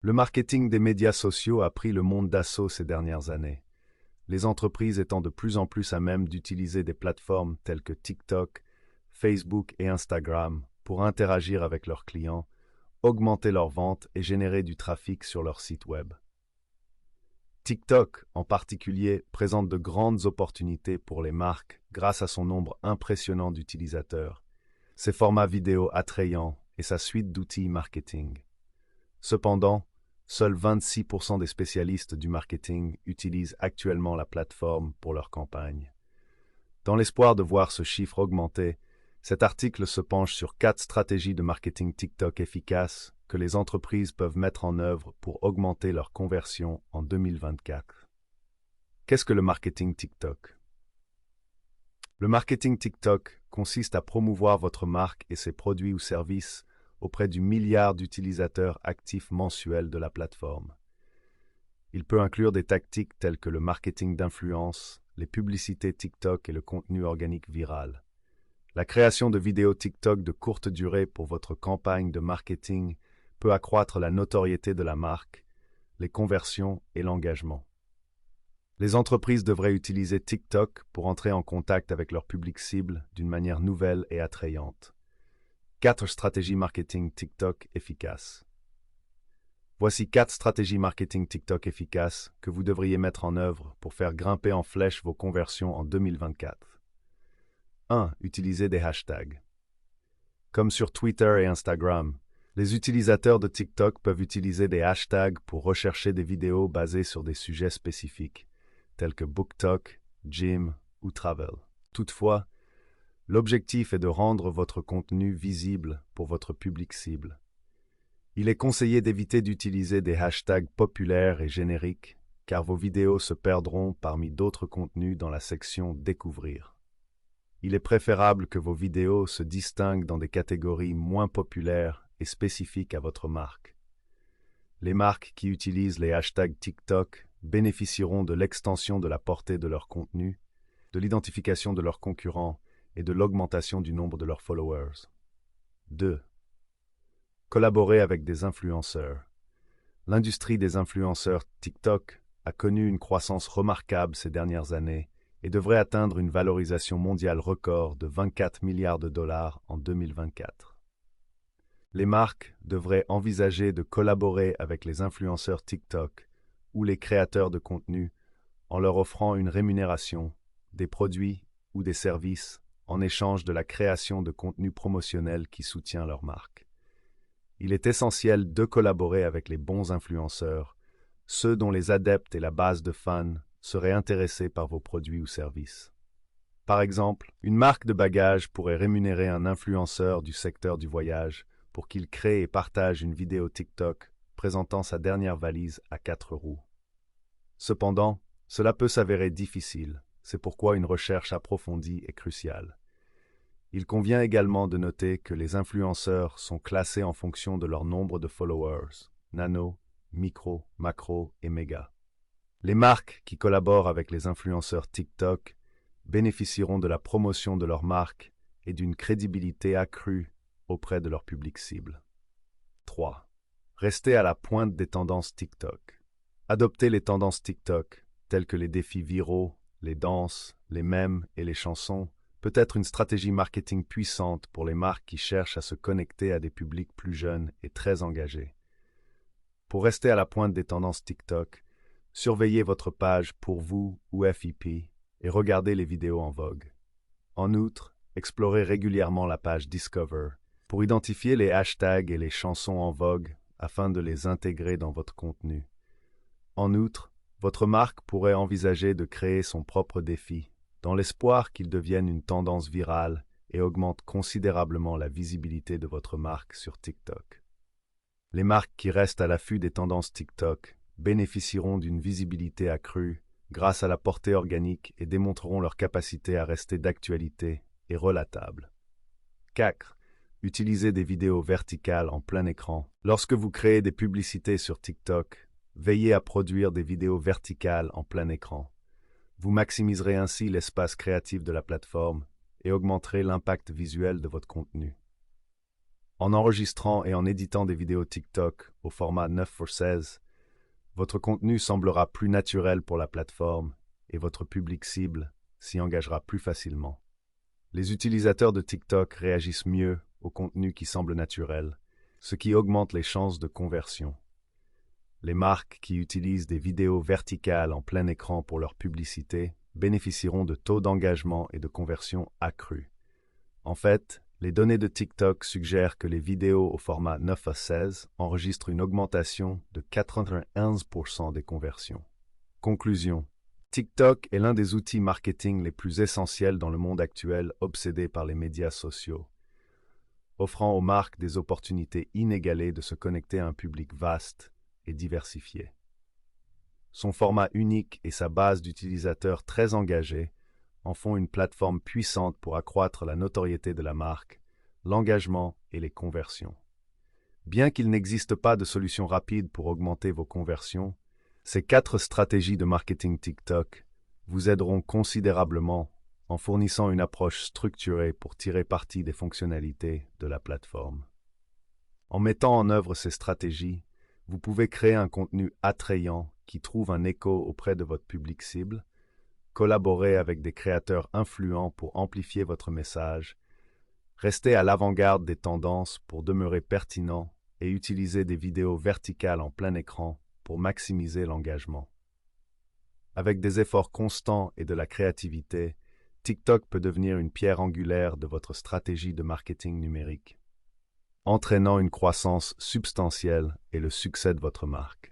Le marketing des médias sociaux a pris le monde d'assaut ces dernières années, les entreprises étant de plus en plus à même d'utiliser des plateformes telles que TikTok, Facebook et Instagram pour interagir avec leurs clients, augmenter leurs ventes et générer du trafic sur leur site web. TikTok, en particulier, présente de grandes opportunités pour les marques grâce à son nombre impressionnant d'utilisateurs, ses formats vidéo attrayants et sa suite d'outils marketing. Cependant, seuls 26% des spécialistes du marketing utilisent actuellement la plateforme pour leur campagne. Dans l'espoir de voir ce chiffre augmenter, cet article se penche sur 4 stratégies de marketing TikTok efficaces que les entreprises peuvent mettre en œuvre pour augmenter leur conversion en 2024. Qu'est-ce que le marketing TikTok? Le marketing TikTok consiste à promouvoir votre marque et ses produits ou services auprès du milliard d'utilisateurs actifs mensuels de la plateforme. Il peut inclure des tactiques telles que le marketing d'influence, les publicités TikTok et le contenu organique viral. La création de vidéos TikTok de courte durée pour votre campagne de marketing peut accroître la notoriété de la marque, les conversions et l'engagement. Les entreprises devraient utiliser TikTok pour entrer en contact avec leur public cible d'une manière nouvelle et attrayante. 4 stratégies marketing TikTok efficaces. Voici 4 stratégies marketing TikTok efficaces que vous devriez mettre en œuvre pour faire grimper en flèche vos conversions en 2024. 1. Utilisez des hashtags. Comme sur Twitter et Instagram, les utilisateurs de TikTok peuvent utiliser des hashtags pour rechercher des vidéos basées sur des sujets spécifiques, tels que BookTok, Gym ou Travel. Toutefois, l'objectif est de rendre votre contenu visible pour votre public cible. Il est conseillé d'éviter d'utiliser des hashtags populaires et génériques, car vos vidéos se perdront parmi d'autres contenus dans la section Découvrir. Il est préférable que vos vidéos se distinguent dans des catégories moins populaires et spécifiques à votre marque. Les marques qui utilisent les hashtags TikTok bénéficieront de l'extension de la portée de leur contenu, de l'identification de leurs concurrents et de l'augmentation du nombre de leurs followers. 2. Collaborer avec des influenceurs. L'industrie des influenceurs TikTok a connu une croissance remarquable ces dernières années et devrait atteindre une valorisation mondiale record de 24 milliards de dollars en 2024. Les marques devraient envisager de collaborer avec les influenceurs TikTok ou les créateurs de contenu en leur offrant une rémunération, des produits ou des services en échange de la création de contenu promotionnel qui soutient leur marque. Il est essentiel de collaborer avec les bons influenceurs, ceux dont les adeptes et la base de fans seraient intéressés par vos produits ou services. Par exemple, une marque de bagages pourrait rémunérer un influenceur du secteur du voyage pour qu'il crée et partage une vidéo TikTok présentant sa dernière valise à 4 roues. Cependant, cela peut s'avérer difficile, c'est pourquoi une recherche approfondie est cruciale. Il convient également de noter que les influenceurs sont classés en fonction de leur nombre de followers, nano, micro, macro et méga. Les marques qui collaborent avec les influenceurs TikTok bénéficieront de la promotion de leur marque et d'une crédibilité accrue auprès de leur public cible. 3. Restez à la pointe des tendances TikTok. Adoptez les tendances TikTok, telles que les défis viraux, les danses, les mèmes et les chansons, peut être une stratégie marketing puissante pour les marques qui cherchent à se connecter à des publics plus jeunes et très engagés. Pour rester à la pointe des tendances TikTok, surveillez votre page Pour vous ou FYP et regardez les vidéos en vogue. En outre, explorez régulièrement la page Discover pour identifier les hashtags et les chansons en vogue afin de les intégrer dans votre contenu. En outre, votre marque pourrait envisager de créer son propre défi, dans l'espoir qu'il devienne une tendance virale et augmente considérablement la visibilité de votre marque sur TikTok. Les marques qui restent à l'affût des tendances TikTok bénéficieront d'une visibilité accrue grâce à la portée organique et démontreront leur capacité à rester d'actualité et relatables. 4. Utilisez des vidéos verticales en plein écran. Lorsque vous créez des publicités sur TikTok, veillez à produire des vidéos verticales en plein écran. Vous maximiserez ainsi l'espace créatif de la plateforme et augmenterez l'impact visuel de votre contenu. En enregistrant et en éditant des vidéos TikTok au format 9x16, votre contenu semblera plus naturel pour la plateforme et votre public cible s'y engagera plus facilement. Les utilisateurs de TikTok réagissent mieux au contenu qui semble naturel, ce qui augmente les chances de conversion. Les marques qui utilisent des vidéos verticales en plein écran pour leur publicité bénéficieront de taux d'engagement et de conversion accrus. En fait, les données de TikTok suggèrent que les vidéos au format 9:16 enregistrent une augmentation de 91% des conversions. Conclusion. TikTok est l'un des outils marketing les plus essentiels dans le monde actuel obsédé par les médias sociaux, offrant aux marques des opportunités inégalées de se connecter à un public vaste et diversifié. Son format unique et sa base d'utilisateurs très engagés en font une plateforme puissante pour accroître la notoriété de la marque, l'engagement et les conversions. Bien qu'il n'existe pas de solution rapide pour augmenter vos conversions, ces 4 stratégies de marketing TikTok vous aideront considérablement en fournissant une approche structurée pour tirer parti des fonctionnalités de la plateforme. En mettant en œuvre ces stratégies, vous pouvez créer un contenu attrayant qui trouve un écho auprès de votre public cible, collaborer avec des créateurs influents pour amplifier votre message, rester à l'avant-garde des tendances pour demeurer pertinent et utiliser des vidéos verticales en plein écran pour maximiser l'engagement. Avec des efforts constants et de la créativité, TikTok peut devenir une pierre angulaire de votre stratégie de marketing numérique, entraînant une croissance substantielle et le succès de votre marque.